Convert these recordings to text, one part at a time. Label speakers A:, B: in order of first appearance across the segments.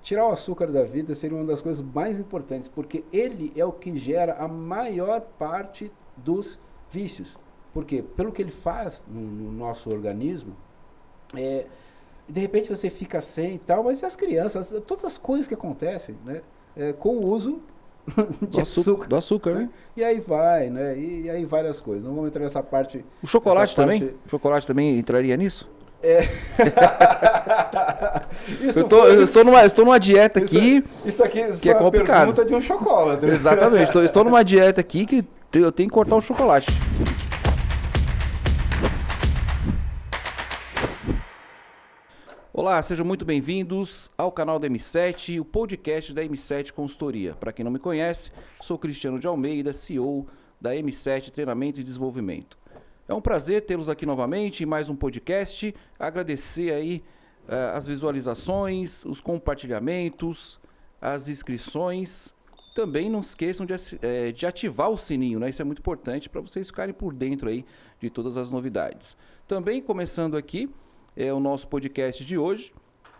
A: tirar o açúcar da vida seria uma das coisas mais importantes, porque ele é o que gera a maior parte dos vícios. Porque pelo que ele faz no nosso organismo, de repente você fica sem e tal, mas e as crianças, todas as coisas que acontecem, né, com o uso de açúcar.
B: Do açúcar, né?
A: E aí vai, né? E aí várias coisas. Não vamos entrar nessa parte.
B: O chocolate também? O chocolate também entraria nisso? Eu estou numa dieta aqui.
A: Isso aqui
B: que é complicado.
A: Pergunta de um chocolate.
B: Exatamente. Estou numa dieta aqui que eu tenho que cortar o chocolate. Olá, sejam muito bem-vindos ao canal da M7, o podcast da M7 Consultoria. Para quem não me conhece, sou Cristiano de Almeida, CEO da M7 Treinamento e Desenvolvimento. É um prazer tê-los aqui novamente em mais um podcast. Agradecer aí as visualizações, os compartilhamentos, as inscrições. Também não esqueçam de ativar o sininho, né? Isso é muito importante para vocês ficarem por dentro aí de todas as novidades. Também começando aqui o nosso podcast de hoje.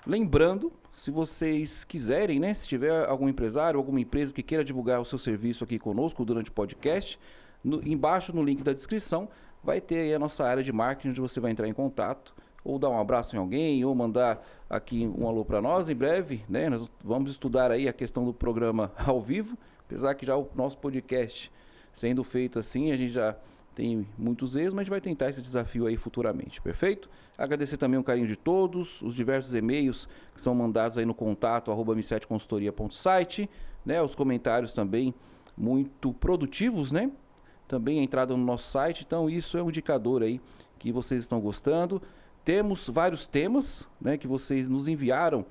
B: Lembrando, se vocês quiserem, né? Se tiver algum empresário, alguma empresa que queira divulgar o seu serviço aqui conosco durante o podcast, embaixo no link da descrição vai ter aí a nossa área de marketing, onde você vai entrar em contato, ou dar um abraço em alguém, ou mandar aqui um alô para nós. Em breve, né, nós vamos estudar aí a questão do programa ao vivo, apesar que já o nosso podcast sendo feito assim, a gente já tem muitos erros, mas a gente vai tentar esse desafio aí futuramente, perfeito? Agradecer também o carinho de todos, os diversos e-mails que são mandados aí no contato, m7consultoria.site, né, os comentários também muito produtivos, né? Também a entrada no nosso site, então isso é um indicador aí que vocês estão gostando. Temos vários temas, né, que vocês nos enviaram,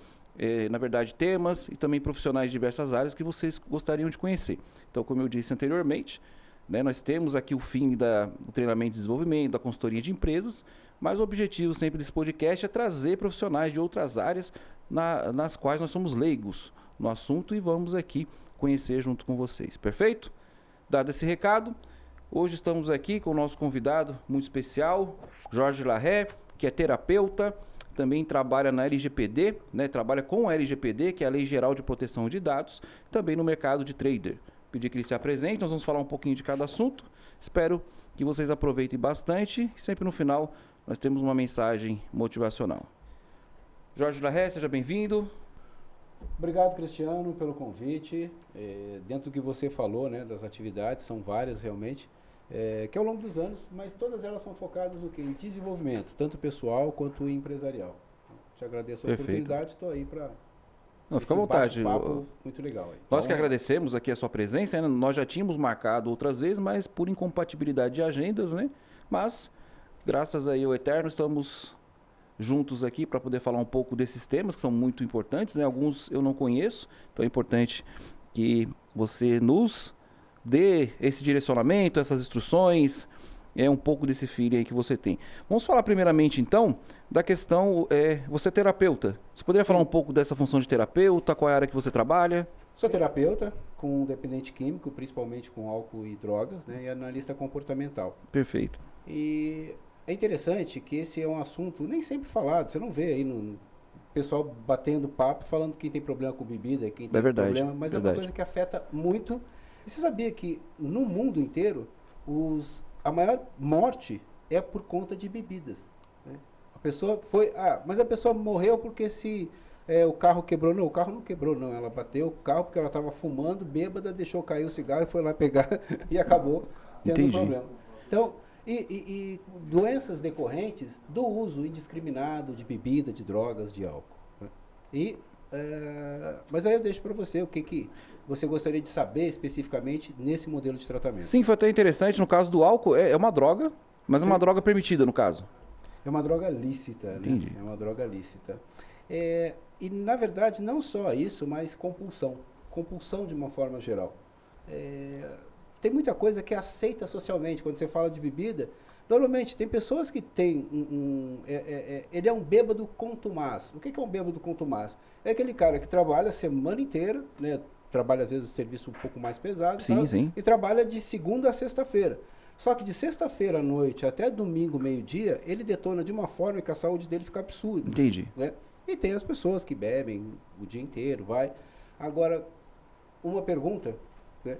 B: na verdade temas e também profissionais de diversas áreas que vocês gostariam de conhecer. Então, como eu disse anteriormente, né, nós temos aqui o fim do treinamento de desenvolvimento, da consultoria de empresas, mas o objetivo sempre desse podcast é trazer profissionais de outras áreas nas quais nós somos leigos no assunto e vamos aqui conhecer junto com vocês, perfeito? Dado esse recado, hoje estamos aqui com o nosso convidado muito especial, Jorge Larré, que é terapeuta, também trabalha na LGPD, né, trabalha com a LGPD, que é a Lei Geral de Proteção de Dados, também no mercado de trader. Pedir que ele se apresente, nós vamos falar um pouquinho de cada assunto. Espero que vocês aproveitem bastante e sempre no final nós temos uma mensagem motivacional. Jorge Larré, seja bem-vindo.
A: Obrigado, Cristiano, pelo convite. Dentro do que você falou, né, das atividades, são várias realmente, que ao longo dos anos, mas todas elas são focadas no quê? Em desenvolvimento, tanto pessoal quanto empresarial. Te agradeço a oportunidade, estou aí para...
B: Não, fica à vontade.
A: Muito legal. Aí.
B: Nós que agradecemos aqui a sua presença, né? Nós já tínhamos marcado outras vezes, mas por incompatibilidade de agendas, né? Mas, graças aí ao Eterno, estamos juntos aqui para poder falar um pouco desses temas que são muito importantes, né? Alguns eu não conheço, então é importante que você nos dê esse direcionamento, essas instruções, um pouco desse feeling aí que você tem. Vamos falar primeiramente então da questão, você é terapeuta. Você poderia falar um pouco dessa função de terapeuta, qual é a área que você trabalha?
A: Sou terapeuta com dependente químico, principalmente com álcool e drogas, né, e analista comportamental.
B: Perfeito.
A: E é interessante que esse é um assunto nem sempre falado, você não vê aí no pessoal batendo papo, falando que quem tem problema com bebida, quem tem problema, mas é uma coisa que afeta muito. E você sabia que no mundo inteiro, a maior morte é por conta de bebidas, né? A pessoa foi... mas a pessoa morreu porque o carro quebrou. Não, o carro não quebrou, não. Ela bateu o carro porque ela estava fumando, bêbada, deixou cair o cigarro e foi lá pegar e acabou tendo um problema. Então, e doenças decorrentes do uso indiscriminado de bebida, de drogas, de álcool, né? Mas aí eu deixo para você o que você gostaria de saber especificamente nesse modelo de tratamento.
B: Sim, foi até interessante. No caso do álcool, é uma droga, mas é uma droga permitida no caso.
A: É uma droga lícita,
B: Entendi.
A: Né? É uma droga lícita. E na verdade não só isso, mas compulsão. Compulsão de uma forma geral. Tem muita coisa que é aceita socialmente. Quando você fala de bebida, normalmente tem pessoas que têm ele é um bêbado contumaz. O que é um bêbado contumaz? É aquele cara que trabalha a semana inteira, né? Trabalha às vezes o serviço um pouco mais pesado,
B: sim.
A: E trabalha de segunda a sexta-feira. Só que de sexta-feira à noite até domingo, meio-dia, ele detona de uma forma que a saúde dele fica absurda.
B: Entendi.
A: Né? E tem as pessoas que bebem o dia inteiro, vai. Agora, uma pergunta, né?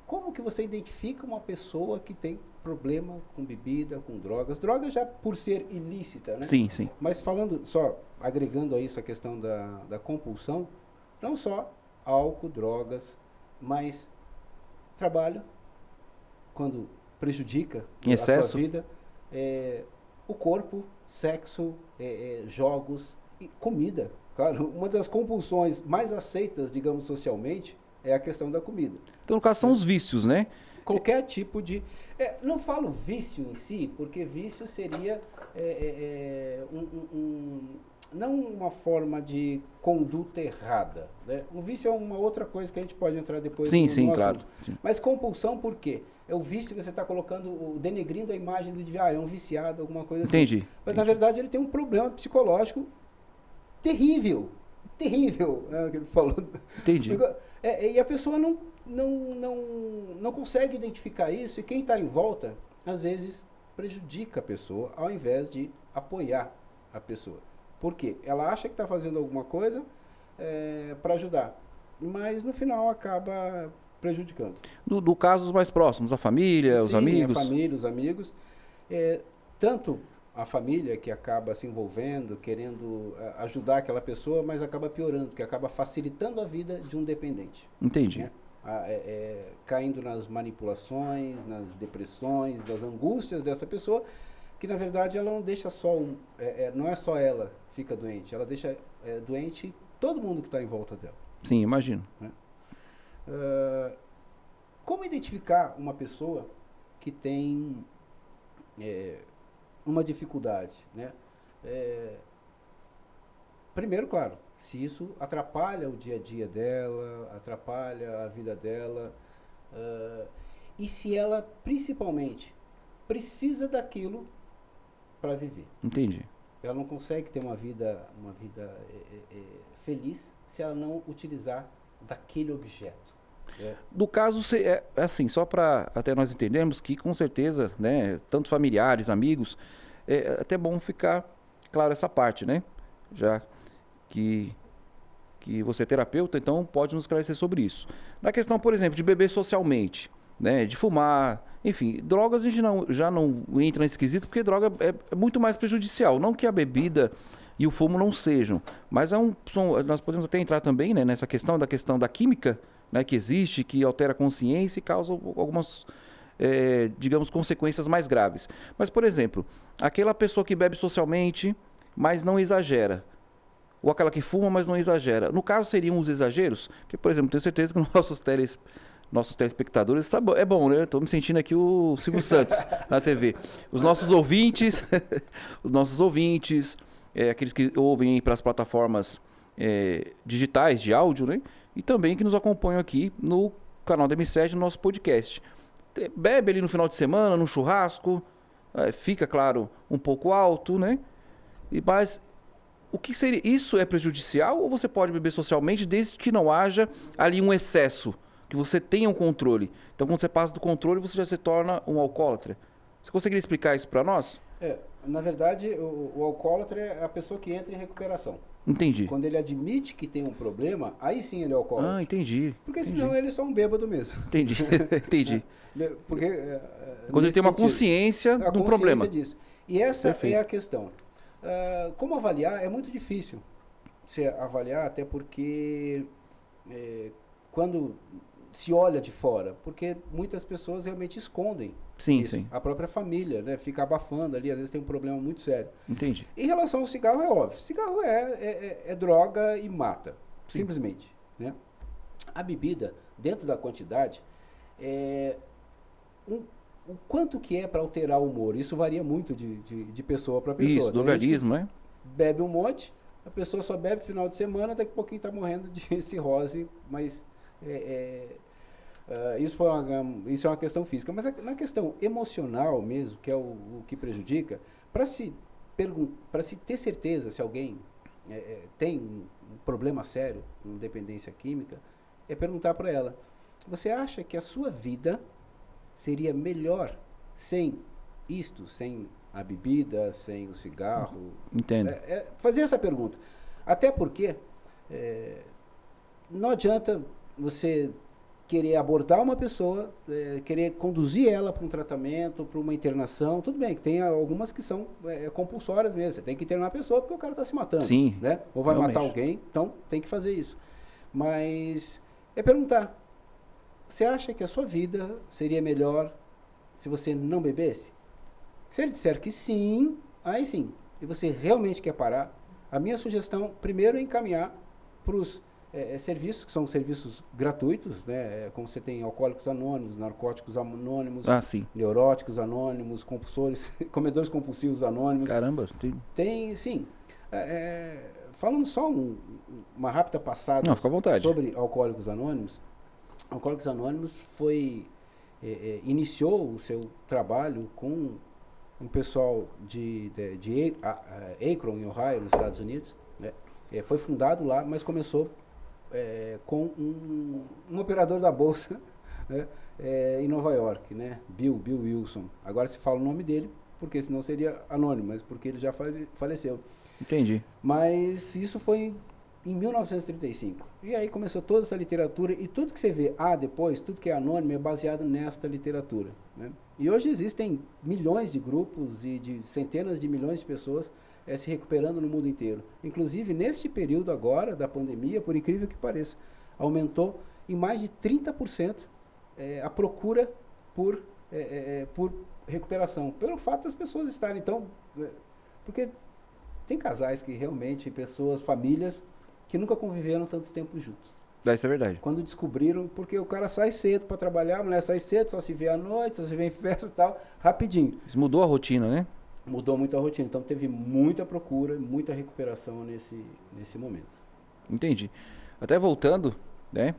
A: Como que você identifica uma pessoa que tem problema com bebida, com drogas? Drogas já por ser ilícita, né?
B: Sim, sim.
A: Mas falando, só agregando a isso a questão da compulsão, não só álcool, drogas, mas trabalho, quando prejudica
B: em excesso,
A: a tua vida, o corpo, sexo, jogos e comida. Claro, uma das compulsões mais aceitas, digamos, socialmente, é a questão da comida.
B: Então, no caso, são os vícios, né?
A: Qualquer tipo de... não falo vício em si, porque vício seria não uma forma de conduta errada. Né? Um vício é uma outra coisa que a gente pode entrar depois
B: sim,
A: no
B: sim, claro.
A: assunto.
B: Sim.
A: Mas compulsão por quê? É o vício que você está colocando, denegrindo a imagem do indivíduo. É um viciado, alguma coisa
B: Entendi.
A: assim. Mas, na verdade, ele tem um problema psicológico terrível. Terrível, né, que ele falou.
B: Entendi.
A: E a pessoa não consegue identificar isso, e quem está em volta, às vezes, prejudica a pessoa, ao invés de apoiar a pessoa. Por quê? Ela acha que está fazendo alguma coisa para ajudar, mas no final acaba prejudicando.
B: Do caso os mais próximos, a família,
A: Sim,
B: os amigos?
A: A família, os amigos. Tanto a família que acaba se envolvendo, querendo ajudar aquela pessoa, mas acaba piorando, porque acaba facilitando a vida de um dependente.
B: Entendi.
A: Né? Caindo nas manipulações, nas depressões, nas angústias dessa pessoa, que na verdade ela não deixa só não é só ela fica doente, ela deixa doente todo mundo que está em volta dela.
B: Sim, imagino.
A: Né? Como identificar uma pessoa que tem uma dificuldade, né? Primeiro, claro, se isso atrapalha o dia a dia dela, atrapalha a vida dela, e se ela, principalmente, precisa daquilo para viver.
B: Entendi.
A: Ela não consegue ter uma vida feliz se ela não utilizar daquele objeto.
B: Do caso, assim, só para até nós entendermos que, com certeza, né, tanto familiares, amigos, é até bom ficar claro essa parte, né? Já que você é terapeuta, então pode nos esclarecer sobre isso. Na questão, por exemplo, de beber socialmente, né, de fumar, enfim, drogas a gente já não entra nesse quesito, porque droga é muito mais prejudicial. Não que a bebida e o fumo não sejam, mas nós podemos até entrar também, né, nessa questão da química, né, que existe, que altera a consciência e causa algumas, digamos, consequências mais graves. Mas, por exemplo, aquela pessoa que bebe socialmente, mas não exagera. Ou aquela que fuma, mas não exagera. No caso, seriam os exageros? Que, por exemplo, tenho certeza que nossos telespectadores, é bom, né? Estou me sentindo aqui o Silvio Santos na TV. Os nossos ouvintes, aqueles que ouvem para as plataformas digitais de áudio, né? E também que nos acompanham aqui no canal da M7, no nosso podcast. Bebe ali no final de semana, no churrasco, fica, claro, um pouco alto, né? Mas o que seria? Isso é prejudicial ou você pode beber socialmente desde que não haja ali um excesso, que você tenha um controle? Então, quando você passa do controle, você já se torna um alcoólatra. Você conseguiria explicar isso para nós?
A: Na verdade, o alcoólatra é a pessoa que entra em recuperação.
B: Entendi.
A: Quando ele admite que tem um problema, aí sim ele é alcoólatra.
B: Entendi.
A: Porque senão ele é só um bêbado mesmo.
B: Entendi. Entendi.
A: Porque,
B: quando ele tem uma consciência do problema.
A: Disso. E essa
B: Perfeito.
A: é a questão. Como avaliar? É muito difícil você avaliar, até porque quando se olha de fora, porque muitas pessoas realmente escondem.
B: Sim,
A: isso.
B: sim.
A: A própria família, né? Fica abafando ali, às vezes tem um problema muito sério.
B: Entendi.
A: Em relação ao cigarro, é óbvio. Cigarro é droga e mata,
B: sim.
A: Simplesmente. Né? A bebida, dentro da quantidade, o quanto que é para alterar o humor? Isso varia muito de pessoa para pessoa.
B: Isso, do organismo, né?
A: Bebe um monte, a pessoa só bebe no final de semana, daqui a pouquinho está morrendo de cirrose, mas isso é uma questão física. Mas na questão emocional mesmo, que é o que prejudica, para se ter certeza se alguém tem um problema sério, uma dependência química, é perguntar para ela: você acha que a sua vida seria melhor sem isto, sem a bebida, sem o cigarro?
B: Entendo.
A: Fazer essa pergunta. Até porque não adianta você querer abordar uma pessoa, querer conduzir ela para um tratamento, para uma internação. Tudo bem que tem algumas que são compulsórias mesmo. Você tem que internar a pessoa porque o cara está se matando.
B: Sim,
A: né? Ou vai
B: realmente
A: matar alguém, então tem que fazer isso. Mas é perguntar, você acha que a sua vida seria melhor se você não bebesse? Se ele disser que sim, aí sim. E você realmente quer parar, a minha sugestão, primeiro, é encaminhar para os serviços, que são serviços gratuitos, né? Como você tem alcoólicos anônimos, narcóticos anônimos, neuróticos anônimos, compulsores, comedores compulsivos anônimos.
B: Caramba,
A: tem sim. Falando só uma rápida passada
B: Não, fica à vontade.
A: sobre Alcoólicos Anônimos. Alcoólicos Anônimos iniciou o seu trabalho com um pessoal de Akron, em Ohio, nos Estados Unidos. Né? Foi fundado lá, mas começou com um operador da bolsa, né? Em Nova York, né? Bill Wilson. Agora se fala o nome dele, porque senão seria anônimo, mas porque ele já faleceu.
B: Entendi.
A: Mas isso foi em 1935. E aí começou toda essa literatura, e tudo que você vê depois, tudo que é anônimo, é baseado nesta literatura. Né? E hoje existem milhões de grupos e de centenas de milhões de pessoas se recuperando no mundo inteiro. Inclusive, neste período agora da pandemia, por incrível que pareça, aumentou em mais de 30% a procura por recuperação. Pelo fato das pessoas estarem, então... porque tem casais que realmente, famílias, que nunca conviveram tanto tempo juntos.
B: Isso é verdade.
A: Quando descobriram, porque o cara sai cedo para trabalhar, a mulher sai cedo, só se vê à noite, só se vê em festa e tal, rapidinho.
B: Isso mudou a rotina, né?
A: Mudou muito a rotina. Então teve muita procura, muita recuperação nesse momento.
B: Entendi. Até voltando, né?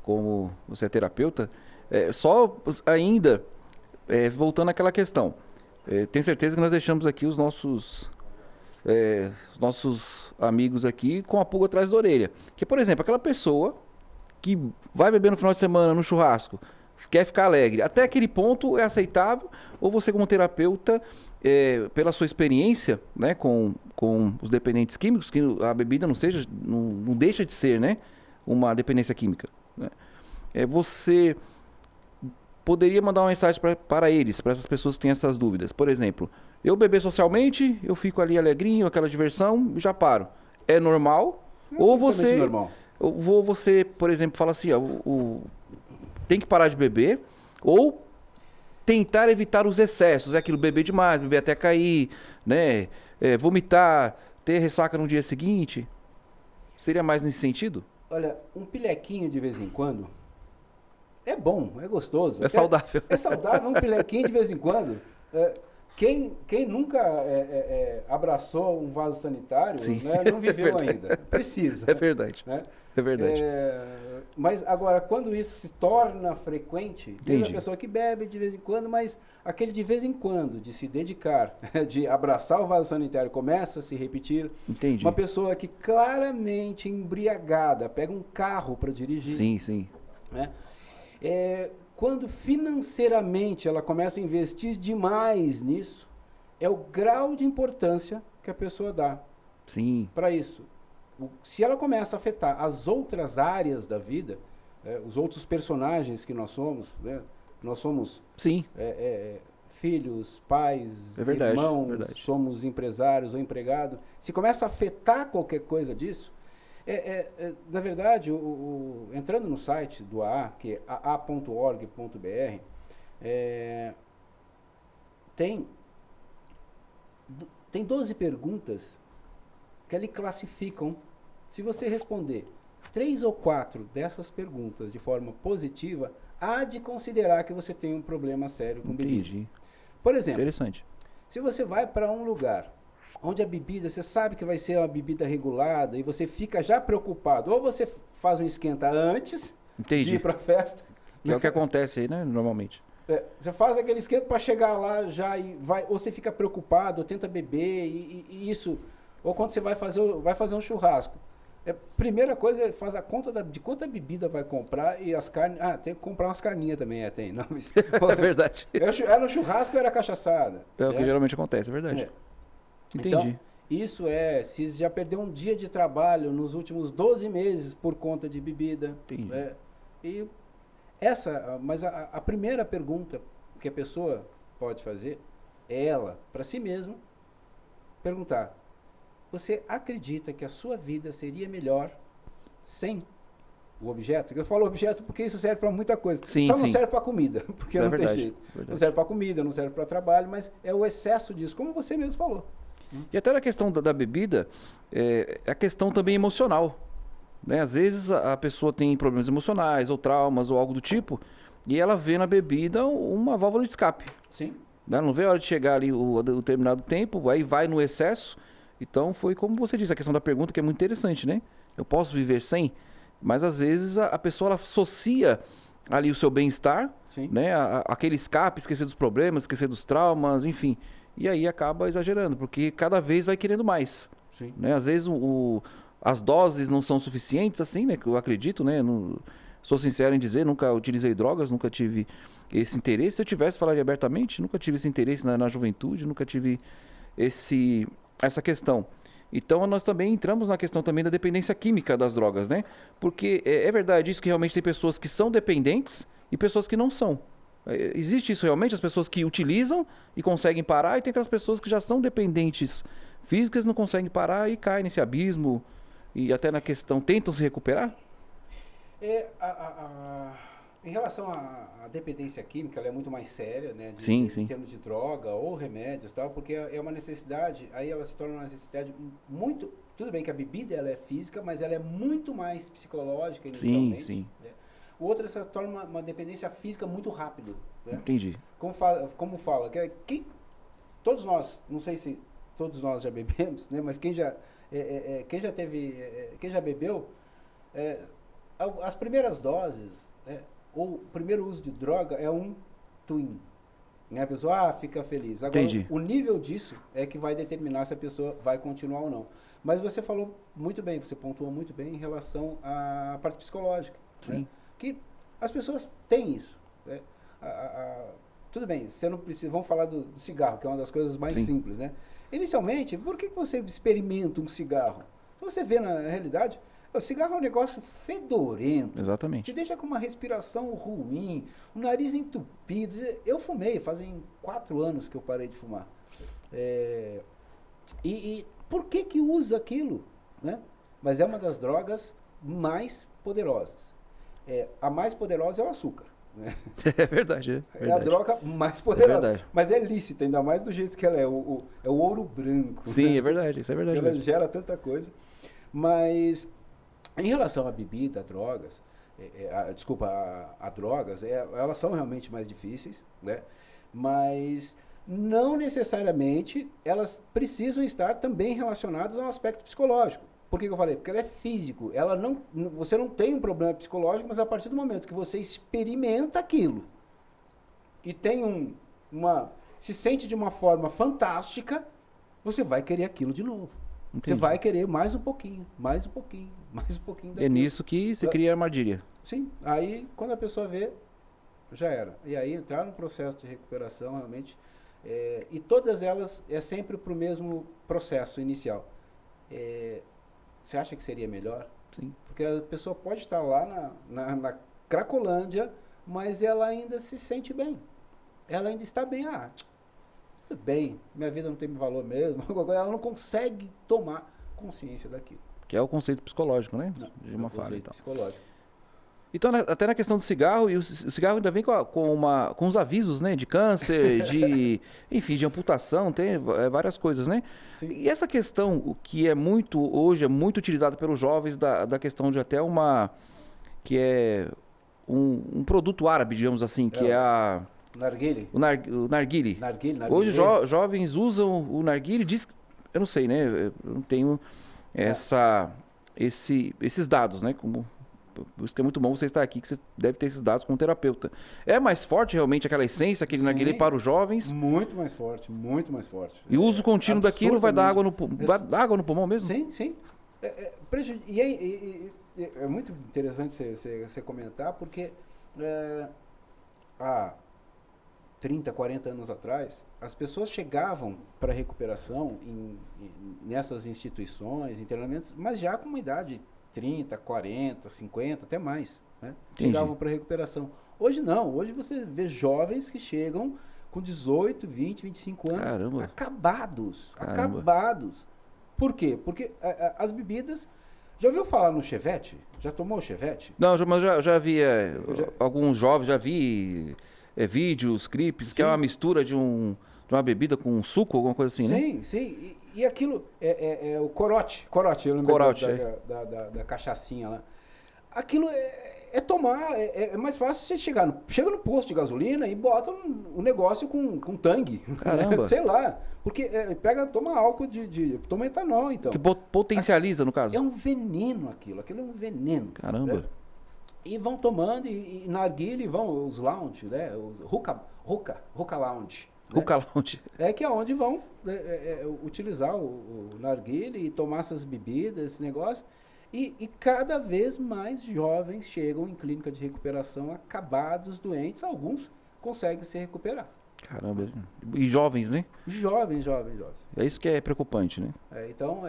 B: Como você é terapeuta, só ainda, voltando àquela questão, tenho certeza que nós deixamos aqui os nossos amigos aqui com a pulga atrás da orelha. Que, por exemplo, aquela pessoa que vai beber no final de semana no churrasco, quer ficar alegre, até aquele ponto é aceitável? Ou você, como terapeuta, pela sua experiência, né, com os dependentes químicos, que a bebida não deixa de ser, né, uma dependência química, né? Você poderia mandar uma mensagem para eles, para essas pessoas que têm essas dúvidas. Por exemplo, eu beber socialmente, eu fico ali alegrinho, aquela diversão, já paro. É normal? Ou você,
A: normal.
B: Ou você, por exemplo, fala assim, tem que parar de beber, ou tentar evitar os excessos, aquilo, beber demais, beber até cair, né? Vomitar, ter ressaca no dia seguinte. Seria mais nesse sentido?
A: Olha, um pilequinho de vez em quando é bom, é gostoso.
B: É saudável.
A: É saudável um pilequinho de vez em quando. Quem nunca abraçou um vaso sanitário, né, não viveu ainda. Precisa.
B: É verdade.
A: Né?
B: É verdade.
A: Mas agora, quando isso se torna frequente, tem a pessoa que bebe de vez em quando, mas aquele de vez em quando, de se dedicar, de abraçar o vaso sanitário, começa a se repetir.
B: Entendi.
A: Uma pessoa que claramente embriagada, pega um carro para dirigir.
B: Sim, sim.
A: Né? Quando financeiramente ela começa a investir demais nisso, é o grau de importância que a pessoa dá para isso. Se ela começa a afetar as outras áreas da vida, os outros personagens que nós somos, né? Nós somos filhos, pais, irmãos, somos empresários ou empregados. Se começa a afetar qualquer coisa disso, na verdade, entrando no site do AA, que é aa.org.br, tem 12 perguntas que ali classificam. Se você responder 3 ou 4 dessas perguntas de forma positiva, há de considerar que você tem um problema sério com bebida. Por exemplo,
B: interessante.
A: Se você vai para um lugar onde a bebida, você sabe que vai ser uma bebida regulada e você fica já preocupado, ou você faz um esquenta antes de ir para a festa.
B: Que é o que acontece aí, né, normalmente.
A: Você faz aquele esquenta para chegar lá já e vai, ou você fica preocupado, ou tenta beber e isso, ou quando você vai fazer um churrasco. Primeira coisa, faz a conta de quanta bebida vai comprar e as carnes. Tem que comprar umas carninhas também, tem. Não, mas,
B: é verdade.
A: Era no churrasco ou era cachaçada?
B: É o que geralmente acontece, é verdade.
A: Entendi. Então, Isso se já perdeu um dia de trabalho nos últimos 12 meses por conta de bebida.
B: Entendi.
A: E mas a primeira pergunta que a pessoa pode fazer é ela, para si mesma, perguntar: você acredita que a sua vida seria melhor sem o objeto? Eu falo objeto porque isso serve para muita coisa.
B: Sim,
A: Só não serve para comida, porque não tem jeito.
B: Verdade.
A: Não serve para comida, não serve para trabalho, mas é o excesso disso, como você mesmo falou.
B: E até na questão da bebida, é a questão também emocional. Né? Às vezes a pessoa tem problemas emocionais, ou traumas, ou algo do tipo, e ela vê na bebida uma válvula de escape.
A: Sim.
B: Né? Não vê a hora de chegar ali o determinado tempo, aí vai no excesso. Então foi como você disse, a questão da pergunta que é muito interessante, né? Eu posso viver sem? Mas às vezes a pessoa ela associa ali o seu bem-estar, né? Aquele escape, esquecer dos problemas, esquecer dos traumas, enfim. E aí acaba exagerando, porque cada vez vai querendo mais.
A: Sim.
B: Né? Às vezes as doses não são suficientes, assim, né? Que eu acredito, né? Sou sincero em dizer, nunca utilizei drogas, nunca tive esse interesse. Se eu tivesse, falaria abertamente, nunca tive esse interesse na juventude, nunca tive essa questão. Então nós também entramos na questão também da dependência química das drogas, né? Porque é verdade isso que realmente tem pessoas que são dependentes e pessoas que não são. Existe isso realmente? As pessoas que utilizam e conseguem parar, e tem aquelas pessoas que já são dependentes físicas, não conseguem parar e caem nesse abismo, e até na questão, tentam se recuperar?
A: Em relação à dependência química, ela é muito mais séria, né?
B: Sim.
A: Em termos de droga ou remédios e tal, porque é uma necessidade, aí ela se torna uma necessidade muito... Tudo bem que a bebida ela é física, mas ela é muito mais psicológica inicialmente.
B: Sim.
A: Né? O outro se torna uma dependência física muito rápido. Né?
B: Entendi.
A: Como fala, todos nós, não sei se todos nós já bebemos, né? Mas quem já bebeu, as primeiras doses, ou o primeiro uso de droga é um twin. Né? A pessoa fica feliz. Agora,
B: Entendi.
A: O nível disso é que vai determinar se a pessoa vai continuar ou não. Mas você falou muito bem, você pontuou muito bem em relação à parte psicológica.
B: Sim.
A: Né? Que as pessoas têm isso. Né? Tudo bem, você não precisa. Vamos falar do cigarro, que é uma das coisas mais simples, né? Inicialmente, por que você experimenta um cigarro? Se você vê na realidade, o cigarro é um negócio fedorento.
B: Exatamente.
A: Te deixa com uma respiração ruim, o nariz entupido. Eu fumei, fazem 4 anos que eu parei de fumar. E por que usa aquilo? Né? Mas é uma das drogas mais poderosas. A mais poderosa é o açúcar. Né?
B: É verdade.
A: É a droga mais poderosa.
B: É verdade.
A: Mas é lícita, ainda mais do jeito que ela é. É o ouro branco.
B: Sim,
A: né?
B: é verdade. Isso é verdade
A: ela
B: mesmo.
A: gera tanta coisa. Mas, em relação à bebida, a drogas, a drogas, elas são realmente mais difíceis, né? Mas não necessariamente elas precisam estar também relacionadas a um aspecto psicológico. Por que eu falei? Porque ela é físico. Você não tem um problema psicológico, mas a partir do momento que você experimenta aquilo e tem se sente de uma forma fantástica, você vai querer aquilo de novo.
B: Entendi.
A: Você vai querer mais um pouquinho, mais um pouquinho, mais um pouquinho daquilo.
B: É nisso que se cria a armadilha.
A: Sim. Aí, quando a pessoa vê, já era. E aí entrar no processo de recuperação, realmente, e todas elas é sempre para o mesmo processo inicial. Você acha que seria melhor?
B: Sim.
A: Porque a pessoa pode estar lá na Cracolândia, mas ela ainda se sente bem. Ela ainda está bem. Tudo bem, minha vida não tem valor mesmo. Ela não consegue tomar consciência daquilo.
B: Que é o conceito psicológico, né?
A: Não,
B: de uma falha e tal.
A: Psicológico.
B: Então, até na questão do cigarro, e o cigarro ainda vem com os avisos, né? De câncer, enfim, de amputação, tem várias coisas, né?
A: Sim.
B: E essa questão, o que hoje é muito utilizada pelos jovens, da questão de até que é um produto árabe, digamos assim, que é a...
A: Narguile.
B: O narguile.
A: Narguile.
B: Hoje jovens usam o narguile, eu não sei, né? Eu não tenho esses dados, né? Por isso que é muito bom você estar aqui, que você deve ter esses dados como terapeuta. É mais forte realmente aquela essência, aquele narguilé para os jovens?
A: Muito mais forte, muito mais forte.
B: E o uso contínuo daquilo vai dar água no pulmão mesmo?
A: Sim, sim. É muito interessante você comentar, porque 30, 40 anos atrás, as pessoas chegavam para recuperação nessas instituições, internamentos, mas já com uma idade de 30, 40, 50, até mais, né? Chegavam para recuperação. Hoje não, hoje você vê jovens que chegam com 18, 20, 25 anos,
B: Caramba.
A: acabados. Por quê? Porque as bebidas... Já ouviu falar no Chevette? Já tomou Chevette?
B: Não, mas já vi alguns jovens, já vi vídeos, clipes, que é uma mistura de uma bebida com um suco, alguma coisa assim, né?
A: Sim. E aquilo é o corote, eu lembro da cachaçinha lá. Aquilo é tomar, é mais fácil você chega no posto de gasolina e bota um negócio com tangue.
B: Caramba.
A: Sei lá. Porque toma álcool toma etanol, então.
B: Que potencializa, no caso.
A: É um veneno aquilo é um veneno.
B: Caramba.
A: Né? E vão tomando, e na narguilé vão os lounge, né? Os hookah lounge.
B: Hookah lounge.
A: Que é onde vão utilizar o narguilé e tomar essas bebidas, esse negócio. E cada vez mais jovens chegam em clínica de recuperação acabados, doentes, alguns conseguem se recuperar.
B: Caramba. E jovens, né?
A: Jovens.
B: É isso que é preocupante, né?
A: Então,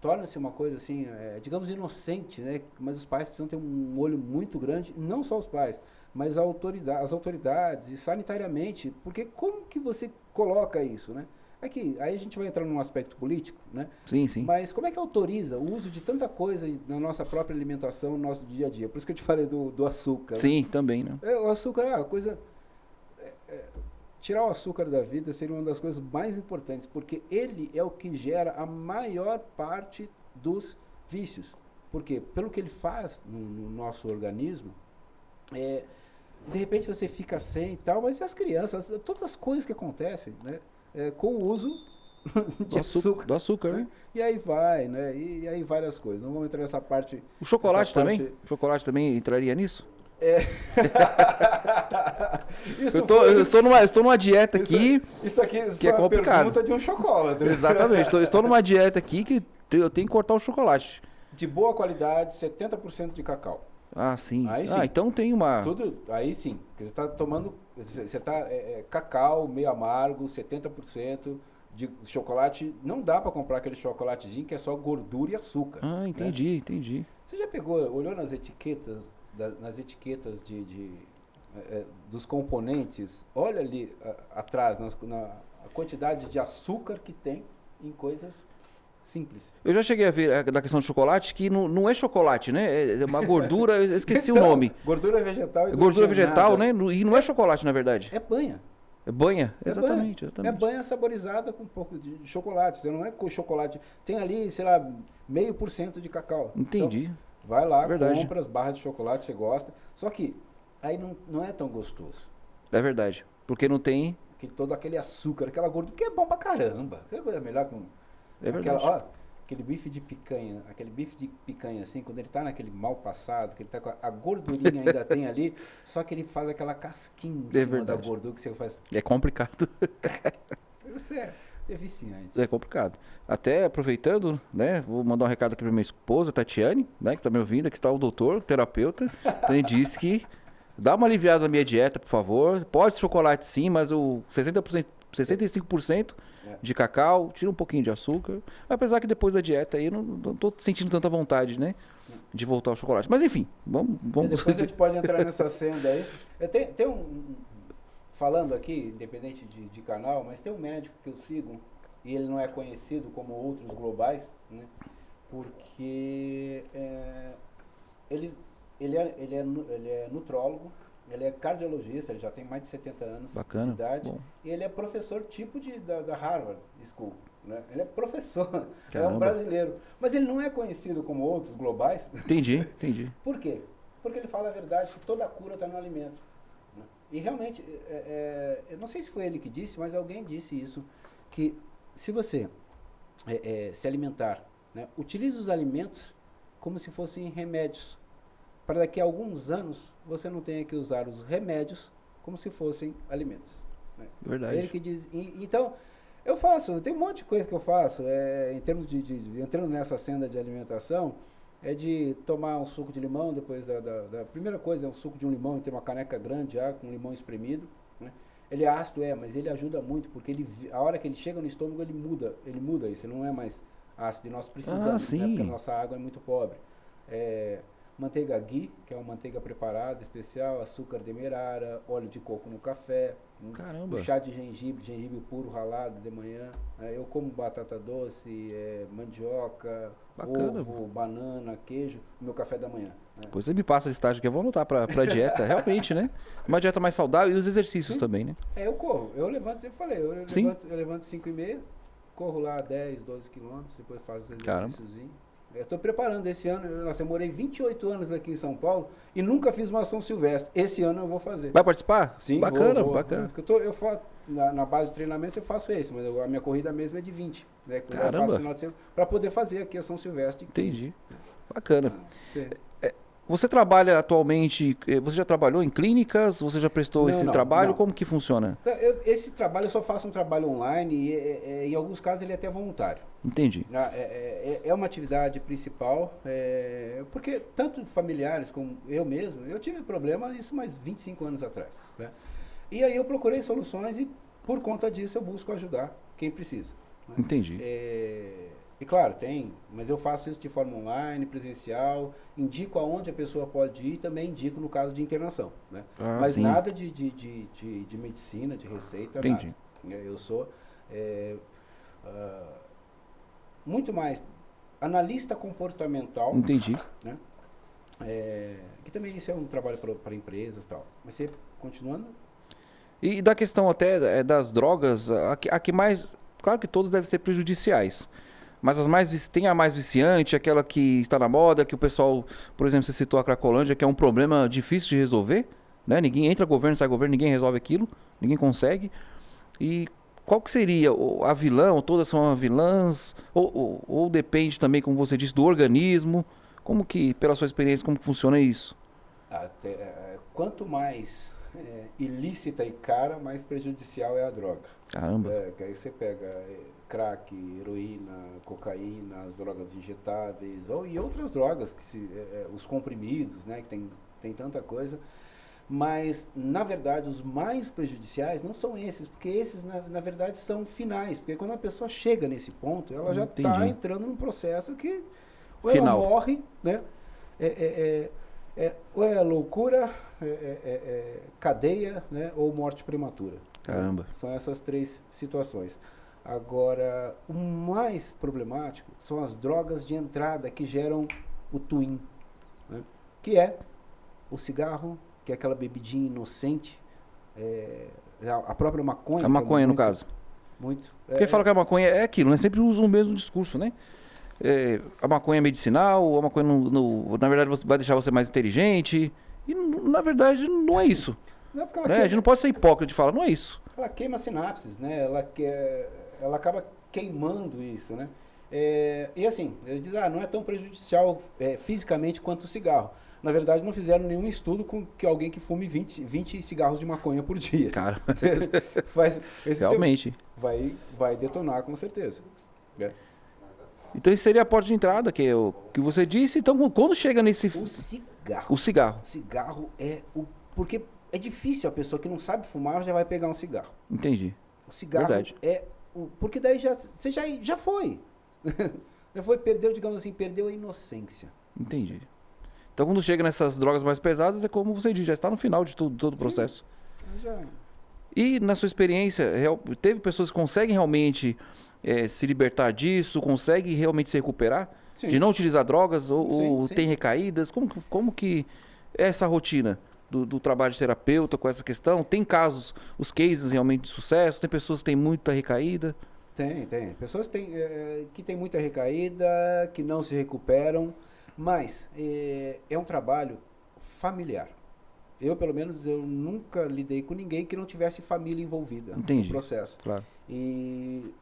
A: torna-se uma coisa assim, digamos, inocente, né? Mas os pais precisam ter um olho muito grande, não só os pais, mas as autoridades, e sanitariamente, porque como que você coloca isso, né? Aí a gente vai entrar num aspecto político, né?
B: Sim.
A: Mas como é que autoriza o uso de tanta coisa na nossa própria alimentação, no nosso dia a dia? Por isso que eu te falei do açúcar.
B: Sim, também, né?
A: O açúcar é uma coisa... tirar o açúcar da vida seria uma das coisas mais importantes, porque ele é o que gera a maior parte dos vícios. Por quê? Pelo que ele faz no nosso organismo, de repente você fica sem e tal, mas as crianças, todas as coisas que acontecem, né? Com o uso
B: do açúcar, né?
A: E aí vai, né? E aí várias coisas. Não vamos entrar nessa parte...
B: O chocolate também? O chocolate também entraria nisso? Eu estou numa dieta aqui.
A: Isso aqui
B: que é complicado.
A: Pergunta de um chocolate.
B: Exatamente. Estou numa dieta aqui que eu tenho que cortar o chocolate.
A: De boa qualidade, 70% de cacau.
B: Ah, sim.
A: Aí sim.
B: Então tem uma...
A: Aí sim. Você está tomando... Você está cacau meio amargo, 70% de chocolate. Não dá para comprar aquele chocolatezinho que é só gordura e açúcar.
B: Ah, entendi.
A: Você já olhou nas etiquetas, dos componentes? Olha ali atrás, na quantidade de açúcar que tem em coisas simples.
B: Eu já cheguei a ver da questão do chocolate, que não é chocolate, né? É uma gordura, eu esqueci então, o nome.
A: Gordura vegetal.
B: Gordura vegetal, né? E não é chocolate, na verdade.
A: É banha.
B: É banha? Exatamente.
A: É banha saborizada com um pouco de chocolate. Você não é com chocolate. Tem ali, sei lá, 0,5% de cacau.
B: Entendi.
A: Então, vai lá, compra as barras de chocolate que você gosta. Só que aí não é tão gostoso.
B: É verdade. Porque não tem...
A: todo aquele açúcar, aquela gordura, que é bom pra caramba. Que coisa melhor que aquele bife de picanha, assim, quando ele tá naquele mal passado, que ele tá com a gordurinha ainda tem ali, só que ele faz aquela casquinha em cima da gordura que você faz.
B: É complicado.
A: Isso é viciante.
B: É complicado. Até aproveitando, né, vou mandar um recado aqui pra minha esposa, Tatiane, né, que tá me ouvindo, que está o doutor, terapeuta, então ele disse que dá uma aliviada na minha dieta, por favor. Pode ser chocolate sim, mas o 65% de cacau, tira um pouquinho de açúcar. Apesar que depois da dieta aí eu não tô sentindo tanta vontade, né? De voltar ao chocolate. Mas enfim, vamos...
A: Depois a gente pode entrar nessa senda aí. Tem falando aqui, independente de canal, mas tem um médico que eu sigo, e ele não é conhecido como outros globais, né? Porque ele é nutrólogo, ele é cardiologista, ele já tem mais de 70 anos de idade. Bom. E ele é professor tipo da Harvard School. Né? Ele é professor, é um brasileiro. Mas ele não é conhecido como outros globais.
B: Entendi.
A: Por quê? Porque ele fala a verdade que toda a cura está no alimento. Né? E realmente, eu não sei se foi ele que disse, mas alguém disse isso, que se você se alimentar, né, utilize os alimentos como se fossem remédios, para daqui a alguns anos você não tenha que usar os remédios como se fossem alimentos. Né?
B: Verdade.
A: Ele que diz. Então, tem um monte de coisa que eu faço, em termos de entrando nessa senda de alimentação, de tomar um suco de limão, depois da primeira coisa é um suco de um limão, tem uma caneca grande já, com limão espremido, né? Ele é ácido, mas ele ajuda muito, porque a hora que ele chega no estômago, ele muda isso, ele não é mais ácido, e nós precisamos, né? Porque a nossa água é muito pobre. Manteiga ghee, que é uma manteiga preparada, especial, açúcar demerara, óleo de coco no café, um chá de gengibre puro ralado de manhã. Eu como batata doce, mandioca, ovo, banana, queijo, no meu café da manhã.
B: Pois você me passa a listagem que eu vou anotar pra dieta, realmente, né? Uma dieta mais saudável e os exercícios também, né?
A: Eu corro, eu levanto, eu levanto 5h30, corro lá 10, 12 quilômetros, depois faço os exercíciozinhos. Eu estou preparando esse ano, eu morei 28 anos aqui em São Paulo e nunca fiz uma ação silvestre. Esse ano eu vou fazer.
B: Vai participar?
A: Sim,
B: bacana,
A: vou.
B: Bacana.
A: Eu faço, na base de treinamento eu faço esse, mas a minha corrida mesmo é de 20. Né?
B: Caramba!
A: Eu faço final de semana para poder fazer aqui a ação silvestre.
B: Entendi. Bacana. Você trabalha atualmente, você já trabalhou em clínicas? Você já prestou esse trabalho? Não. Como que funciona?
A: Esse trabalho eu só faço um trabalho online e em alguns casos ele é até voluntário.
B: Entendi.
A: É uma atividade principal, porque tanto familiares como eu mesmo, eu tive problema isso mais 25 anos atrás. Né? E aí eu procurei soluções e por conta disso eu busco ajudar quem precisa. Né?
B: Entendi.
A: E claro, mas eu faço isso de forma online, presencial, indico aonde a pessoa pode ir e também indico no caso de internação. Né? Mas sim. Nada de medicina, de receita,
B: Entendi.
A: Nada. Eu sou muito mais analista comportamental.
B: Entendi.
A: Né? Que também isso é um trabalho para empresas e tal. Mas você, continuando?
B: E da questão até das drogas, a que mais... Claro que todas devem ser prejudiciais. Mas tem a mais viciante, aquela que está na moda, que o pessoal, por exemplo, você citou a Cracolândia, que é um problema difícil de resolver, né? Ninguém entra governo, sai governo, ninguém resolve aquilo, ninguém consegue. E qual que seria a vilã, ou todas são vilãs, ou depende também, como você disse, do organismo? Como que, pela sua experiência, como que funciona isso?
A: Quanto mais ilícita e cara, mais prejudicial é a droga.
B: Caramba.
A: Que aí você pega crack, heroína, cocaína, as drogas injetáveis, e outras drogas, os comprimidos, né, que tem tanta coisa. Mas, na verdade, os mais prejudiciais não são esses, porque esses, na verdade, são finais. Porque quando a pessoa chega nesse ponto, ela já está entrando num processo que ou ela morre, né? Ou é loucura, cadeia, né? Ou morte prematura.
B: Caramba.
A: Né? São essas 3 situações. Agora, o mais problemático são as drogas de entrada que geram o twin, né? Que é o cigarro, que é aquela bebidinha inocente, a própria maconha.
B: A maconha, no caso.
A: Muito.
B: Porque fala que a maconha é aquilo, né? Sempre usam o mesmo discurso, né? A maconha é medicinal, a maconha, na verdade, vai deixar você mais inteligente. E, na verdade, não é isso. Não, né? A gente não pode ser hipócrita de falar, não é isso.
A: Ela queima sinapses, né? Ela acaba queimando isso, né? E assim, ele diz, não é tão prejudicial fisicamente quanto o cigarro. Na verdade, não fizeram nenhum estudo com que alguém que fume 20 cigarros de maconha por dia.
B: Cara,
A: realmente. Vai detonar, com certeza.
B: Então, isso seria a porta de entrada, que você disse. Então, quando chega nesse...
A: O cigarro.
B: O
A: cigarro porque é difícil a pessoa que não sabe fumar já vai pegar um cigarro.
B: Entendi.
A: O cigarro porque daí você já foi. Já foi, perdeu a inocência.
B: Entendi. Então, quando chega nessas drogas mais pesadas, é como você diz, já está no final de todo o processo.
A: Já.
B: E, na sua experiência, teve pessoas que conseguem realmente se libertar disso, conseguem realmente se recuperar? Sim. De não utilizar drogas ou tem recaídas? Como que é essa rotina do trabalho de terapeuta com essa questão? Tem casos, os cases realmente de sucesso? Tem pessoas que têm muita recaída?
A: Tem. Pessoas que têm muita recaída, que não se recuperam. Mas é um trabalho familiar. Eu, pelo menos, nunca lidei com ninguém que não tivesse família envolvida no processo.
B: Claro.
A: E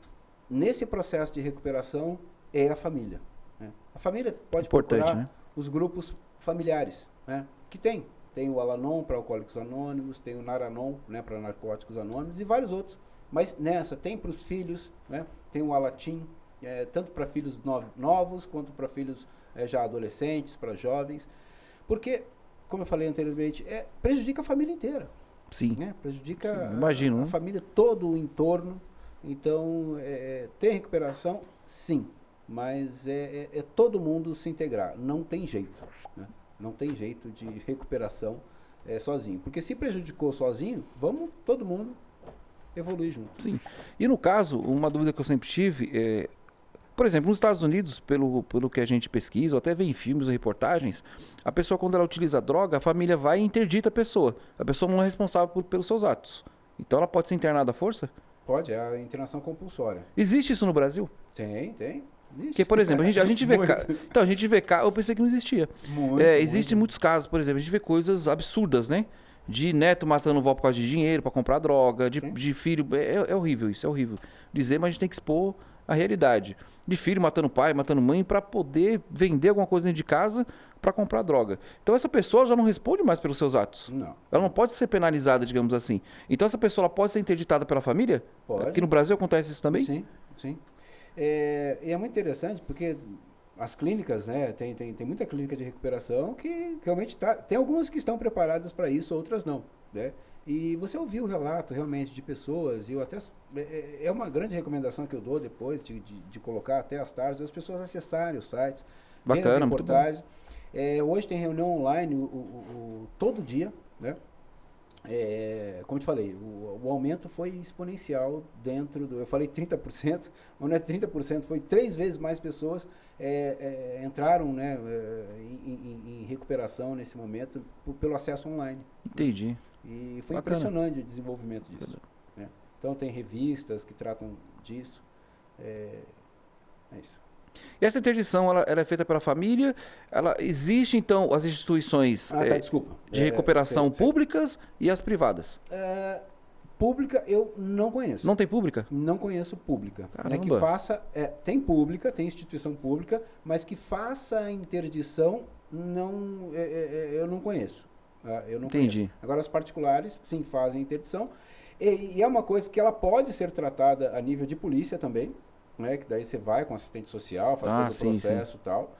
A: nesse processo de recuperação é a família. Né? A família pode procurar, né? Os grupos familiares, né? Que tem o Al-Anon para Alcoólicos Anônimos, tem o Nar-Anon, né, para Narcóticos Anônimos e vários outros. Mas nessa tem para os filhos, né? Tem o Alatim, tanto para filhos novos quanto para filhos já adolescentes, para jovens, porque, como eu falei anteriormente, prejudica a família inteira.
B: Sim.
A: Né? Prejudica
B: Imagino,
A: a família, todo o entorno. Então, tem recuperação? Sim. Mas é todo mundo se integrar. Não tem jeito. Né? Não tem jeito de recuperação sozinho. Porque se prejudicou sozinho, vamos todo mundo evoluir junto.
B: Sim. E no caso, uma dúvida que eu sempre tive por exemplo, nos Estados Unidos, pelo que a gente pesquisa, ou até vê em filmes ou reportagens, a pessoa, quando ela utiliza droga, a família vai e interdita a pessoa. A pessoa não é responsável pelos seus atos. Então ela pode ser internada à força?
A: Pode, é a internação compulsória.
B: Existe isso no Brasil?
A: Tem.
B: Porque, por exemplo, a gente vê então, a gente vê eu pensei que não existia. Existem muitos casos, por exemplo, a gente vê coisas absurdas, né? De neto matando vó por causa de dinheiro, para comprar droga, de filho. É horrível isso, é horrível dizer, mas a gente tem que expor a realidade. De filho matando pai, matando mãe, para poder vender alguma coisa dentro de casa para comprar droga. Então essa pessoa já não responde mais pelos seus atos.
A: Não.
B: Ela não pode ser penalizada, digamos assim. Então essa pessoa ela pode ser interditada pela família?
A: Pode.
B: Aqui no Brasil acontece isso também?
A: Sim. E é muito interessante porque as clínicas, né, tem muita clínica de recuperação que realmente tem algumas que estão preparadas para isso, outras não, né? E você ouviu o relato realmente de pessoas, e eu até é uma grande recomendação que eu dou depois de colocar até as tardes, as pessoas acessarem os sites, verem as reportagens. Hoje tem reunião online todo dia, né? Como eu te falei, o aumento foi exponencial dentro eu falei 30%, mas não é 30%, foi 3 vezes mais pessoas entraram, né, em recuperação nesse momento pelo acesso online.
B: Entendi.
A: E foi impressionante o desenvolvimento disso. Né? Então tem revistas que tratam disso. É isso.
B: E essa interdição, ela é feita pela família? Existe, então, as instituições de recuperação públicas e as privadas?
A: Pública eu não conheço.
B: Não tem pública?
A: Não conheço pública.
B: Caramba.
A: Que faça, tem pública, tem instituição pública, mas que faça a interdição, eu não conheço. Eu não
B: Entendi.
A: conheço. Agora, as particulares, sim, fazem interdição. E é uma coisa que ela pode ser tratada a nível de polícia também, né? Que daí você vai com assistente social, faz todo o processo e tal,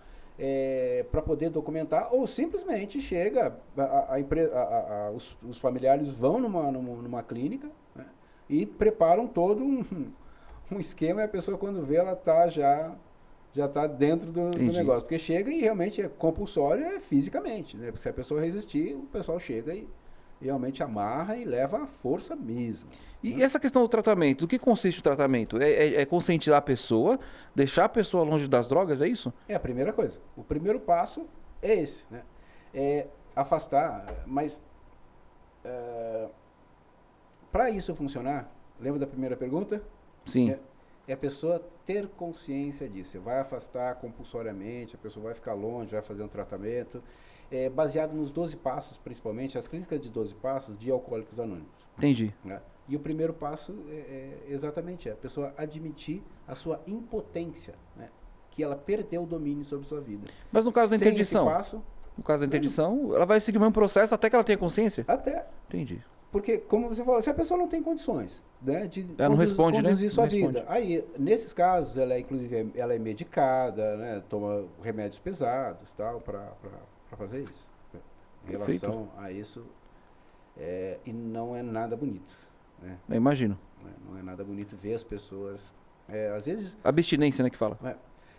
A: para poder documentar, ou simplesmente chega, os familiares vão numa clínica, né? E preparam todo um esquema, e a pessoa, quando vê, ela já está dentro do negócio. Porque chega e realmente é compulsório fisicamente, né? Porque se a pessoa resistir, o pessoal chega e realmente amarra e leva à força mesmo.
B: E essa questão do tratamento, do que consiste o tratamento? É conscientizar a pessoa, deixar a pessoa longe das drogas, é isso?
A: É a primeira coisa. O primeiro passo é esse, né? É afastar, mas para isso funcionar, lembra da primeira pergunta?
B: Sim.
A: É a pessoa ter consciência disso. Você vai afastar compulsoriamente, a pessoa vai ficar longe, vai fazer um tratamento, baseado nos 12 passos, principalmente, as clínicas de 12 passos de Alcoólicos Anônimos.
B: Entendi.
A: Né? E o primeiro passo exatamente a pessoa admitir a sua impotência, né? Que ela perdeu o domínio sobre sua vida.
B: Mas no caso da interdição,
A: no caso da interdição,
B: ela vai seguir o mesmo processo até que ela tenha consciência?
A: Até.
B: Entendi.
A: Porque, como você falou, se a pessoa não tem condições, né, de
B: conduzir
A: sua vida, aí, nesses casos, inclusive, ela é medicada, né, toma remédios pesados, tal, para fazer isso. Em relação a isso, e não é nada bonito. Né?
B: Eu imagino.
A: Não é nada bonito ver as pessoas, às vezes...
B: Abstinência, né, que fala.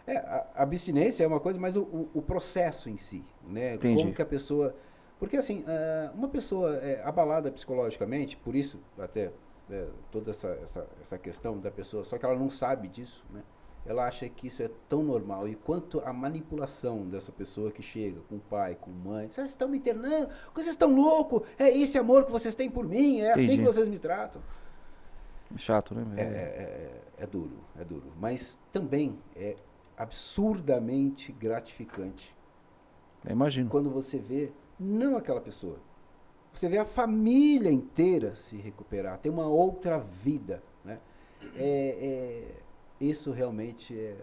A: A abstinência é uma coisa, mas o processo em si, né?
B: Entendi.
A: Como que a pessoa... Porque, assim, uma pessoa abalada psicologicamente, por isso, até, toda essa questão da pessoa, só que ela não sabe disso, né? Ela acha que isso é tão normal. E quanto a manipulação dessa pessoa que chega com o pai, com a mãe, vocês estão me internando, vocês estão loucos, é esse amor que vocês têm por mim, é assim que vocês me tratam.
B: Chato, né?
A: É duro. Mas também é absurdamente gratificante.
B: Eu imagino.
A: Quando você vê, não aquela pessoa, você vê a família inteira se recuperar, ter uma outra vida, né? Isso realmente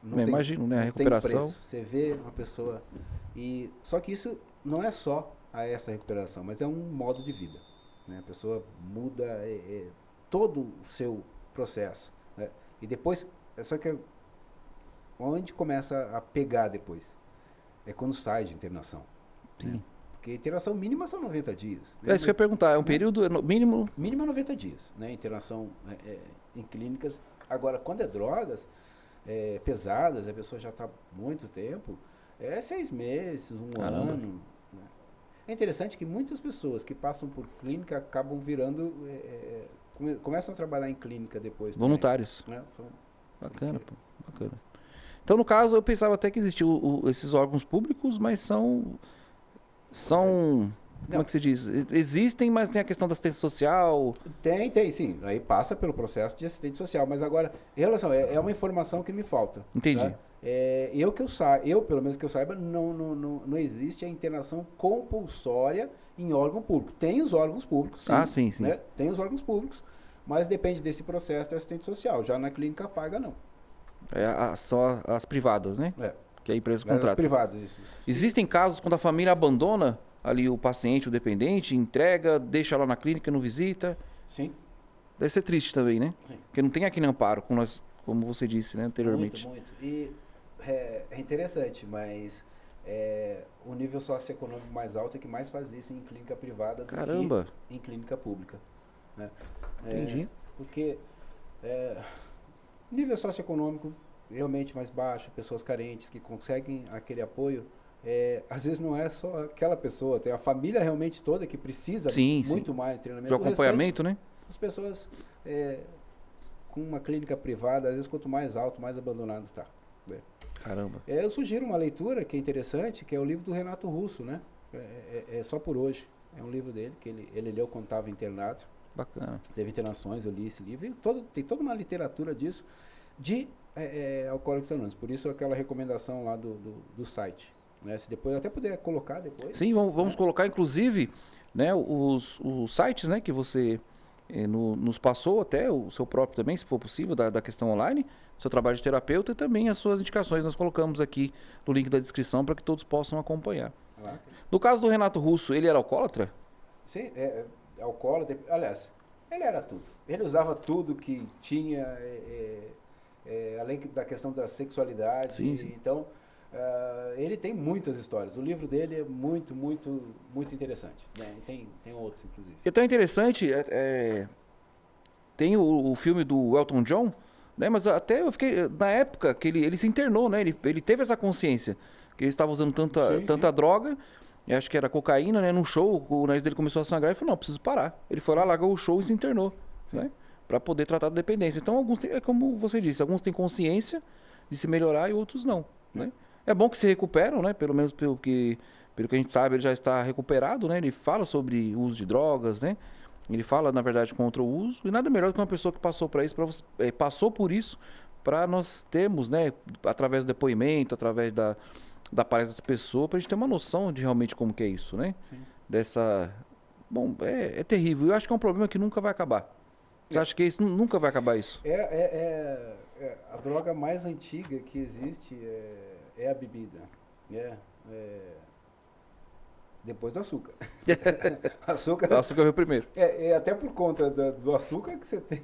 B: imagino, né? A recuperação.
A: Preço. Você vê uma pessoa só que isso não é só essa recuperação, mas é um modo de vida, né? A pessoa muda todo o seu processo, né? E depois, só que onde começa a pegar depois? É quando sai de internação.
B: Sim.
A: Né? Porque a internação mínima são 90 dias.
B: É isso que eu ia perguntar, é um período mínimo?
A: Mínimo 90 dias, né? Internação em clínicas. Agora, quando é drogas pesadas, a pessoa já está muito tempo, 6 meses,
B: Caramba.
A: ano. Né? É interessante que muitas pessoas que passam por clínica acabam virando, começam a trabalhar em clínica depois.
B: Voluntários.
A: Também, né?
B: Bacana, pô, bacana. Então, no caso, eu pensava até que existiam esses órgãos públicos, mas são como é que se diz? Existem, mas tem a questão da assistência social.
A: Tem, sim. Aí passa pelo processo de assistente social. Mas agora, em relação, é uma informação que me falta.
B: Entendi.
A: Tá? Eu, pelo menos que eu saiba, não existe a internação compulsória em órgão público. Tem os órgãos públicos, sim.
B: Sim.
A: Né? Tem os órgãos públicos, mas depende desse processo de assistente social. Já na clínica paga, não.
B: Só as privadas, né? Que a empresa contrata.
A: As privadas, isso.
B: Existem casos quando a família abandona ali o paciente, o dependente, entrega, deixa lá na clínica, não visita.
A: Sim.
B: Deve ser triste também, né?
A: Sim.
B: Porque não tem aqui nem amparo, como você disse, né, anteriormente.
A: Muito. E é interessante, mas o nível socioeconômico mais alto é que mais faz isso em clínica privada do que em clínica pública. Né?
B: Entendi.
A: Porque nível socioeconômico realmente mais baixo, pessoas carentes que conseguem aquele apoio, às vezes não é só aquela pessoa, tem a família realmente toda que precisa muito mais de treinamento.
B: De acompanhamento, né?
A: As pessoas com uma clínica privada, às vezes quanto mais alto, mais abandonado está.
B: Caramba.
A: Eu sugiro uma leitura que é interessante, que é o livro do Renato Russo, né? Só por hoje. É um livro dele, que ele leu quando estava internado.
B: Bacana.
A: Teve internações, eu li esse livro. E tem toda uma literatura disso, de Alcoólicos Anônimos. Por isso aquela recomendação lá do site. Né? Se depois até puder colocar depois.
B: Sim, vamos colocar inclusive, né, os sites, né, que você nos passou, até o seu próprio também, se for possível, da questão online, seu trabalho de terapeuta e também as suas indicações. Nós colocamos aqui no link da descrição para que todos possam acompanhar. No caso do Renato Russo, ele era alcoólatra?
A: Sim, alcoólatra. Aliás, ele era tudo. Ele usava tudo que tinha, além da questão da sexualidade.
B: Sim.
A: Então, ele tem muitas histórias. O livro dele é muito, muito, muito interessante. Né? Tem outros, inclusive.
B: Então é interessante, tem o filme do Elton John, né? Mas até eu fiquei, na época que ele se internou, né? Ele teve essa consciência, que ele estava usando tanta droga, acho que era cocaína, né? Num show, o nariz dele começou a sangrar e falou, não, preciso parar. Ele foi lá, largou o show e se internou, né? Para poder tratar da dependência. Então, alguns têm, como você disse, alguns têm consciência de se melhorar e outros não, né? É bom que se recuperam, né? Pelo menos pelo que a gente sabe, ele já está recuperado, né? Ele fala sobre o uso de drogas, né? Ele fala, na verdade, contra o uso. E nada melhor do que uma pessoa que passou passou por isso, para nós termos, né? Através do depoimento, através da palestra dessa pessoa, para a gente ter uma noção de realmente como que é isso, né?
A: Sim.
B: Bom, é terrível. Eu acho que é um problema que nunca vai acabar. Você acha que isso nunca vai acabar isso?
A: A droga mais antiga que existe é a bebida, depois do açúcar.
B: O açúcar veio primeiro.
A: Até por conta do açúcar que você tem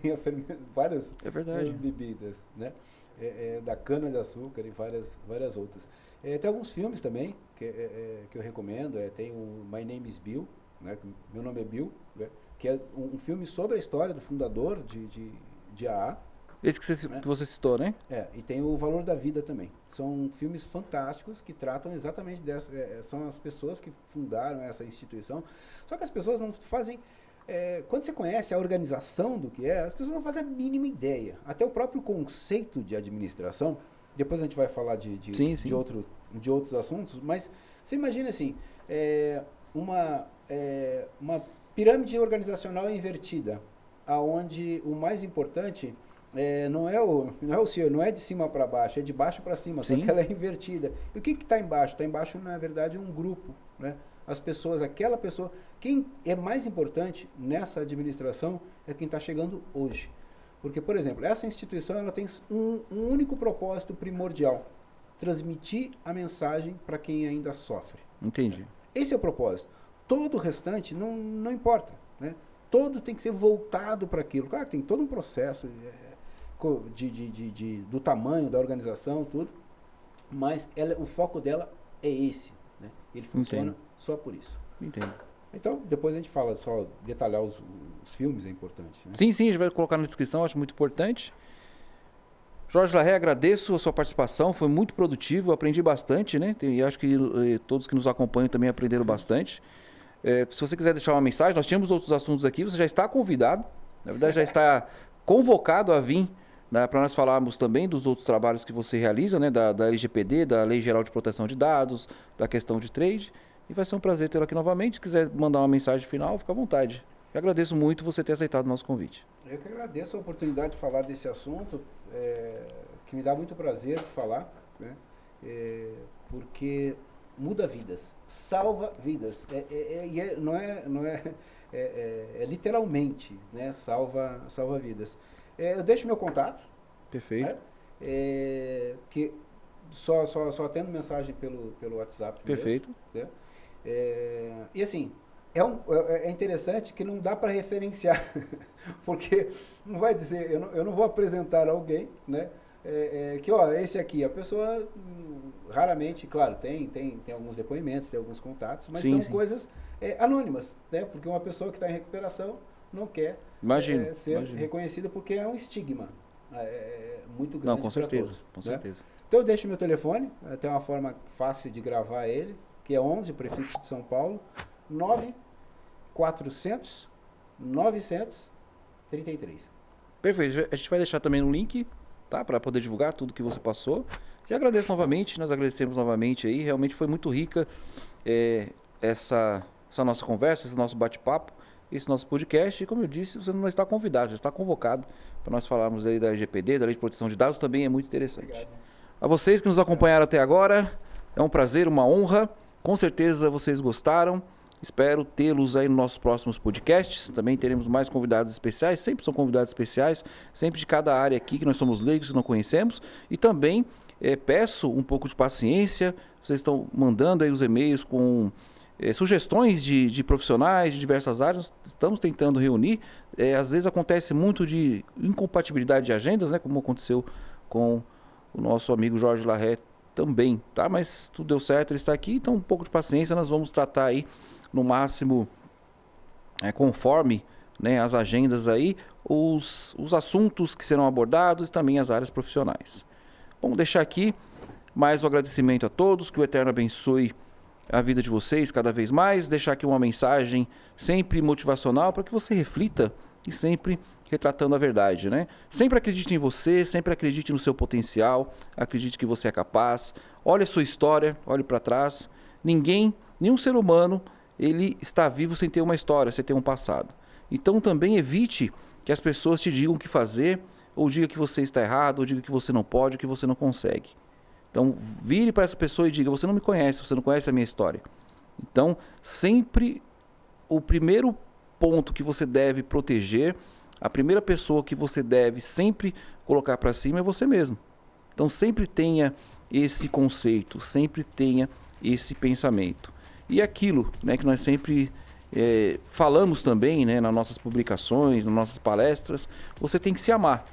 A: várias bebidas, né? Da cana de açúcar e várias outras. Tem alguns filmes também que eu recomendo. Tem o My Name is Bill, né? Meu nome é Bill, né? Que é um filme sobre a história do fundador de AA.
B: Esse que você citou, né?
A: E tem o Valor da Vida também. São filmes fantásticos que tratam exatamente dessa. São as pessoas que fundaram essa instituição. Só que as pessoas não fazem. Quando você conhece a organização do que as pessoas não fazem a mínima ideia. Até o próprio conceito de administração. Depois a gente vai falar de outros assuntos. Mas você imagina assim: uma pirâmide organizacional invertida, aonde o mais importante não é o senhor, não é de cima para baixo, é de baixo para cima, só que ela é invertida. E o que está embaixo? Está embaixo, na verdade, um grupo, né? As pessoas, aquela pessoa, quem é mais importante nessa administração é quem está chegando hoje. Porque, por exemplo, essa instituição ela tem um único propósito primordial: transmitir a mensagem para quem ainda sofre.
B: Entendi.
A: Esse é o propósito. Todo o restante não importa, né? Todo tem que ser voltado para aquilo. Claro que tem todo um processo do tamanho da organização, tudo, mas o foco dela é esse, né? Ele funciona só por isso.
B: Entendo.
A: Então, depois a gente fala, só detalhar os filmes é importante. Né?
B: Sim, a gente vai colocar na descrição, acho muito importante. Jorge Larrey, agradeço a sua participação, foi muito produtivo, aprendi bastante, né? E acho que todos que nos acompanham também aprenderam bastante. Se você quiser deixar uma mensagem, nós tínhamos outros assuntos aqui, você já está convidado, na verdade já está convocado a vir, né, para nós falarmos também dos outros trabalhos que você realiza, né? Da LGPD, da Lei Geral de Proteção de Dados, da questão de trade. E vai ser um prazer tê-lo aqui novamente. Se quiser mandar uma mensagem final, fica à vontade. Eu agradeço muito você ter aceitado o nosso convite.
A: Eu que agradeço a oportunidade de falar desse assunto, que me dá muito prazer de falar, né? Porque muda vidas, salva vidas. É literalmente, né? Salva vidas. Eu deixo meu contato.
B: Perfeito.
A: Né? Que só tendo mensagem pelo WhatsApp.
B: Perfeito.
A: Mesmo, né? E assim, é interessante que não dá para referenciar, porque não vai dizer, eu não vou apresentar alguém, né? Que ó, esse aqui, a pessoa raramente, claro, tem alguns depoimentos, tem alguns contatos, mas são coisas anônimas, né? Porque uma pessoa que está em recuperação não quer ser reconhecida porque é um estigma muito grande.
B: Não, com certeza,
A: todos,
B: com
A: né?
B: certeza.
A: Então eu deixo meu telefone, tem uma forma fácil de gravar ele, que é 11, prefixo de São Paulo, 9-400-933.
B: Perfeito, a gente vai deixar também no link, tá? Para poder divulgar tudo que você passou. E agradeço novamente, nós agradecemos novamente aí, realmente foi muito rica essa nossa conversa, esse nosso bate-papo, esse nosso podcast. E como eu disse, você não está convidado, já está convocado para nós falarmos aí da LGPD, da Lei de Proteção de Dados, também é muito interessante.
A: Obrigado.
B: A vocês que nos acompanharam até agora, é um prazer, uma honra. Com certeza vocês gostaram. Espero tê-los aí nos nossos próximos podcasts. Também teremos mais convidados especiais. Sempre são convidados especiais. Sempre de cada área aqui que nós somos leigos e não conhecemos. E também peço um pouco de paciência. Vocês estão mandando aí os e-mails com sugestões de profissionais de diversas áreas. Estamos tentando reunir. Às vezes acontece muito de incompatibilidade de agendas, né? Como aconteceu com o nosso amigo Jorge Larrey também, tá? Mas tudo deu certo, ele está aqui, então um pouco de paciência, nós vamos tratar aí no máximo conforme, né, as agendas aí, os assuntos que serão abordados e também as áreas profissionais. Vamos deixar aqui mais um agradecimento a todos, que o Eterno abençoe a vida de vocês cada vez mais, deixar aqui uma mensagem sempre motivacional para que você reflita e sempre retratando a verdade, né? Sempre acredite em você, sempre acredite no seu potencial, acredite que você é capaz. Olhe a sua história, olhe para trás. Nenhum ser humano, ele está vivo sem ter uma história, sem ter um passado. Então também evite que as pessoas te digam o que fazer, ou diga que você está errado, ou diga que você não pode, ou que você não consegue. Então vire para essa pessoa e diga: você não me conhece, você não conhece a minha história. Então sempre o primeiro ponto que você deve proteger, a primeira pessoa que você deve sempre colocar para cima é você mesmo. Então sempre tenha esse conceito, sempre tenha esse pensamento. E aquilo, né, que nós sempre falamos também, né, nas nossas publicações, nas nossas palestras, você tem que se amar.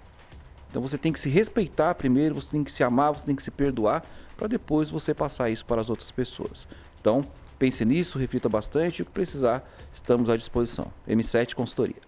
B: Então você tem que se respeitar primeiro, você tem que se amar, você tem que se perdoar, para depois você passar isso para as outras pessoas. Então pense nisso, reflita bastante, e o que precisar, estamos à disposição. M7 Consultoria.